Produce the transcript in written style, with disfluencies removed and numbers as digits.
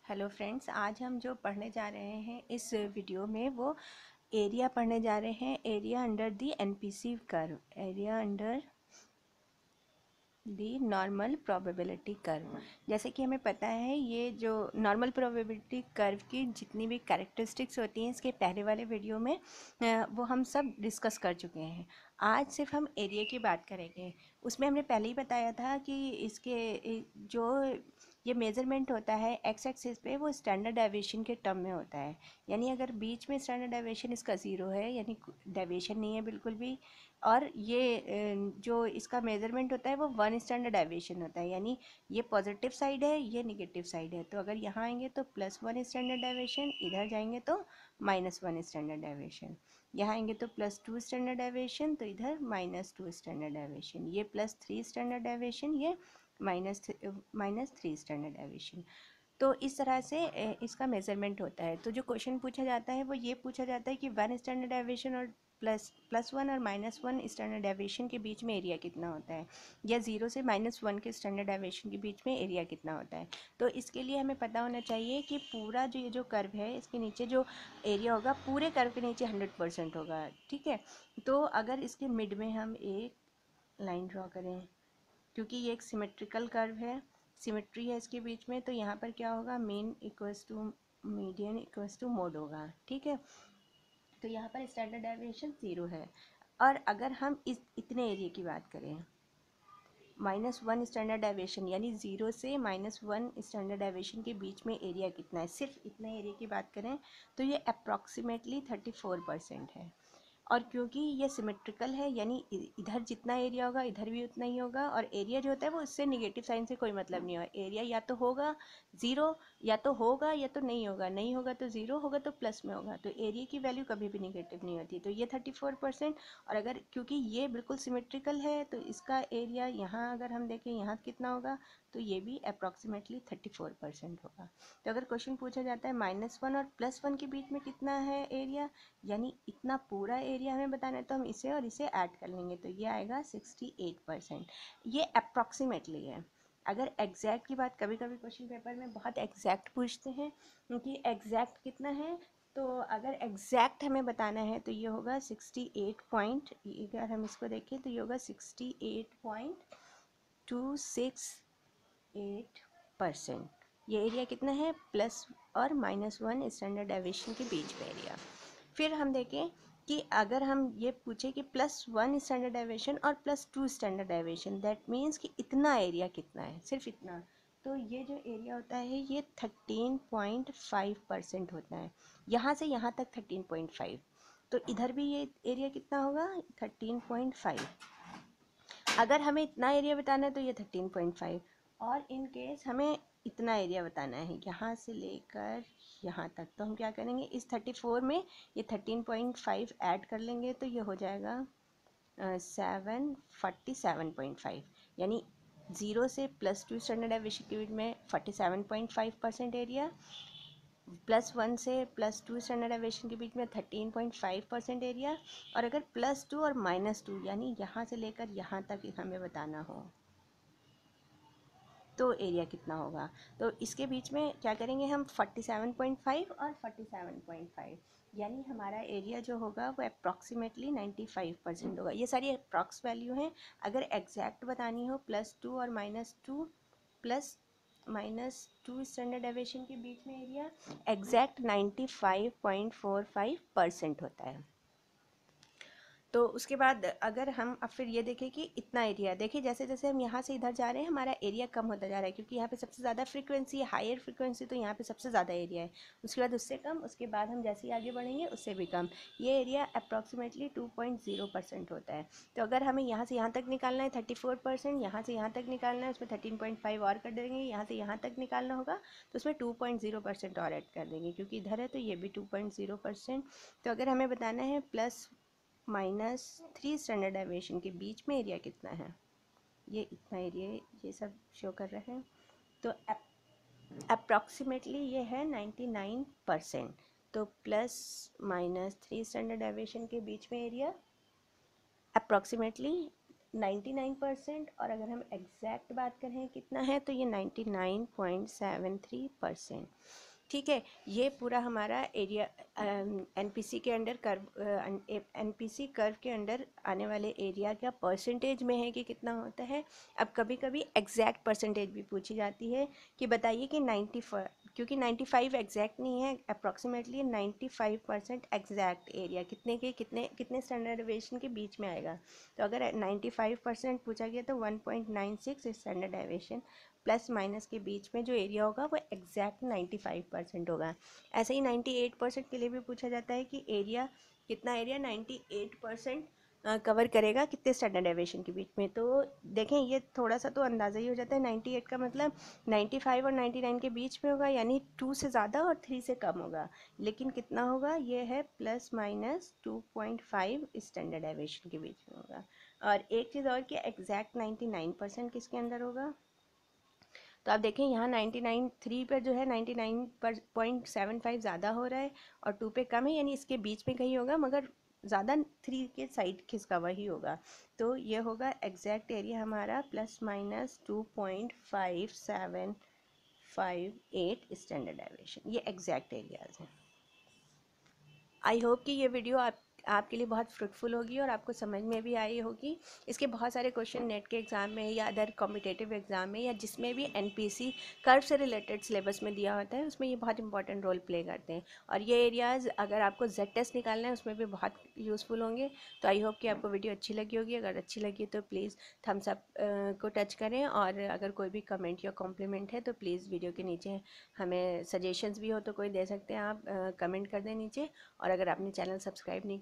Hello friends, आज हम जो पढ़ने जा रहे हैं इस वीडियो में वो एरिया पढ़ने जा रहे हैं। Area under the NPC curve, area under the normal probability curve. जैसे कि हमें पता है ये जो नॉर्मल प्रोबेबिलिटी कर्व की जितनी भी कैरेक्टरिस्टिक्स होती हैं इसके पहले वाले वीडियो में वो हम सब डिस्कस कर चुके हैं। आज सिर्फ हम एरिया की बात करेंगे। उसमें हमने पहले ही बताया था कि इसके जो ये मेज़रमेंट होता है एक्स एक्सिस पे वो स्टैंडर्ड डेविएशन के टर्म में होता है। यानी अगर बीच में स्टैंडर्ड डेविएशन इसका ज़ीरो है यानी डेविएशन नहीं है बिल्कुल भी, और ये जो इसका मेज़रमेंट होता है वो वन स्टैंडर्ड डेविएशन होता है। यानी ये पॉजिटिव साइड है, ये निगेटिव साइड है। तो अगर यहाँ आएंगे तो +1 स्टैंडर्ड डेविएशन, इधर जाएंगे तो -1 स्टैंडर्ड डेविएशन, यहाँ आएंगे तो +2 स्टैंडर्ड डेविएशन, तो इधर -2 स्टैंडर्ड डेविएशन, ये +3 स्टैंडर्ड डेविएशन, ये -3 स्टैंडर्ड डेविएशन। तो इस तरह से इसका मेज़रमेंट होता है। तो जो क्वेश्चन पूछा जाता है वो ये पूछा जाता है कि 1 स्टैंडर्ड डेविएशन और +1 और -1 स्टैंडर्ड डेविएशन के बीच में एरिया कितना होता है, या 0 से -1 के स्टैंडर्ड डेविएशन के बीच में एरिया कितना होता है। तो इसके लिए हमें पता होना चाहिए कि पूरा जो ये जो कर्व है इसके नीचे जो एरिया होगा पूरे कर्व के नीचे 100% होगा। ठीक है, तो अगर इसके मिड में हम एक लाइन ड्रॉ करें, क्योंकि ये एक सिमेट्रिकल कर्व है, सिमेट्री है इसके बीच में, तो यहाँ पर क्या होगा, mean equals to median equals to mode होगा। ठीक है, तो यहाँ पर स्टैंडर्ड डेविएशन 0 है। और अगर हम इस इतने एरिया की बात करें, -1 स्टैंडर्ड डेविएशन यानी 0 से -1 स्टैंडर्ड डेविएशन के बीच में एरिया कितना है, सिर्फ इतने एरिया की बात करें तो ये अप्रॉक्सीमेटली 34% है। और क्योंकि ये सिमेट्रिकल है यानी इधर जितना एरिया होगा इधर भी उतना ही होगा, और एरिया जो होता है वो इससे निगेटिव साइन से कोई मतलब नहीं होगा। एरिया या तो होगा ज़ीरो, या तो होगा या तो नहीं होगा, नहीं होगा तो ज़ीरो, होगा तो प्लस में होगा। तो एरिया की वैल्यू कभी भी निगेटिव नहीं होती। तो ये 34%। और अगर क्योंकि ये बिल्कुल सिमेट्रिकल है तो इसका एरिया यहाँ अगर हम देखें यहाँ कितना होगा, तो ये भी अप्रॉक्सीमेटली 34% होगा। तो अगर क्वेश्चन पूछा जाता है -1 और +1 के बीच में कितना है एरिया, यानी इतना पूरा एरिया हमें बताना है, तो हम इसे और इसे ऐड कर लेंगे तो ये आएगा 68%। ये अप्रॉक्सीमेटली है। अगर एग्जैक्ट की बात, कभी कभी क्वेश्चन पेपर में बहुत एग्जैक्ट पूछते हैं क्योंकि एग्जैक्ट कितना है, तो अगर एग्जैक्ट हमें बताना है तो ये होगा 68 पॉइंट, अगर हम इसको देखें तो ये होगा 68.268%। ये एरिया कितना है, प्लस और -1 स्टैंडर्ड डेविएशन के बीच में एरिया। फिर हम देखें कि अगर हम ये पूछे कि +1 स्टैंडर्ड डेविएशन और +2 स्टैंडर्ड डेविएशन, दैट मीन्स कि इतना एरिया कितना है, सिर्फ इतना, तो ये जो एरिया होता है ये 13.5% होता है। यहाँ से यहाँ तक 13.5, तो इधर भी ये एरिया कितना होगा, 13.5। अगर हमें इतना एरिया बताना है तो ये 13.5, और इन केस हमें इतना एरिया बताना है यहाँ से लेकर यहाँ तक, तो हम क्या करेंगे, इस 34 में ये 13.5 ऐड कर लेंगे तो ये हो जाएगा 747.5। यानी 0 से +2 स्टैंडर्ड डेविएशन के बीच में 47.5% एरिया, +1 से +2 स्टैंडर्ड डेविएशन के बीच में 13.5% एरिया, और अगर +2 और -2 यानी यहाँ से लेकर यहाँ तक हमें बताना हो तो एरिया कितना होगा। तो इसके बीच में क्या करेंगे हम, 47.5 और 47.5, यानी हमारा एरिया जो होगा वो अप्रॉक्सीमेटली 95% होगा। ये सारी अप्रॉक्स वैल्यू हैं। अगर एग्जैक्ट बतानी हो, +2 और -2 प्लस -2 स्टैंडर्ड डेविएशन के बीच में एरिया एग्जैक्ट 95.45% होता है। तो उसके बाद अगर हम अब फिर ये देखें कि इतना एरिया, देखिए जैसे जैसे हम यहाँ से इधर जा रहे हैं हमारा एरिया कम होता जा रहा है, क्योंकि यहाँ पे सबसे ज़्यादा फ्रीक्वेंसी है, हायर फ्रीक्वेंसी, तो यहाँ पे सबसे ज़्यादा एरिया है। उसके बाद उससे कम, उसके बाद हम जैसे ही आगे बढ़ेंगे उससे भी कम। ये एरिया अप्रॉक्सीमेटली 2.0% होता है। तो अगर हमें यहाँ से यहाँ तक निकालना है 34%, यहाँ से यहाँ तक निकालना है उसमें 13.5 और कर देंगे, यहाँ से यहाँ तक निकालना होगा तो उसमें 2.0% और ऐड कर देंगे, क्योंकि इधर है तो ये भी 2.0%। तो अगर हमें बताना है +-3 स्टैंडर्ड डेविएशन के बीच में एरिया कितना है, ये इतना एरिया ये सब शो कर रहे हैं, तो अप्रॉक्सीमेटली ये है 99%। तो +-3 स्टैंडर्ड डेविएशन के बीच में एरिया अप्रॉक्सीमेटली 99%, और अगर हम एग्जैक्ट बात करें कितना है तो ये 99.73%। ठीक है, ये पूरा हमारा एरिया एनपीसी के अंडर कर्व, एनपीसी कर्व के अंडर आने वाले एरिया का परसेंटेज में है कि कितना होता है। अब कभी कभी एग्जैक्ट परसेंटेज भी पूछी जाती है कि बताइए कि 95, क्योंकि 95 एग्जैक्ट नहीं है, अप्रॉक्सीमेटली 95% एग्जैक्ट एरिया कितने के कितने कितने स्टैंडर्ड डेविएशन के बीच में आएगा। तो अगर 95% पूछा गया तो 1.96 स्टैंडर्ड डेविएशन प्लस माइनस के बीच में जो एरिया होगा वो एग्जैक्ट 95% होगा। ऐसे ही 98% के लिए भी पूछा जाता है कि एरिया कितना, एरिया 98% कवर करेगा कितने स्टैंडर्ड डेविएशन के बीच में। तो देखें ये थोड़ा सा तो अंदाज़ा ही हो जाता है, 98 का मतलब 95 और 99 के बीच में होगा, यानी 2 से ज़्यादा और 3 से कम होगा। लेकिन कितना होगा, ये है प्लस माइनस 2.5 स्टैंडर्ड डेविएशन के बीच में होगा। और एक चीज़ और कि एग्जैक्ट 99% किसके अंदर होगा, तो आप देखें यहाँ 99 पर जो है 99.75 ज़्यादा हो रहा है और 2 पे कम है, यानी इसके बीच में कहीं होगा, मगर ज़्यादा 3 के साइड खिसका हुआ ही होगा। तो ये होगा एग्जैक्ट एरिया हमारा प्लस माइनस 2.5758 स्टैंडर्ड डेविएशन। ये एग्जैक्ट एरियाज हैं। आई होप कि ये वीडियो आपके लिए बहुत फ्रूटफुल होगी और आपको समझ में भी आई होगी। इसके बहुत सारे क्वेश्चन नेट के एग्ज़ाम में या अदर कॉम्पिटेटिव एग्ज़ाम में या जिसमें भी एनपीसी कर्व से रिलेटेड सिलेबस में दिया होता है उसमें ये बहुत इंपॉर्टेंट रोल प्ले करते हैं। और ये एरियाज़ अगर आपको जेड टेस्ट निकालना है उसमें भी बहुत यूज़फुल होंगे। तो आई होप कि आपको वीडियो अच्छी लगी होगी। अगर अच्छी लगी तो प्लीज़ थम्स अप को टच करें, और अगर कोई भी कमेंट या कॉम्प्लीमेंट है तो प्लीज़ वीडियो के नीचे हमें सजेशंस भी हो तो कोई दे सकते हैं आप, कमेंट कर दें नीचे। और अगर आपने चैनल सब्सक्राइब नहीं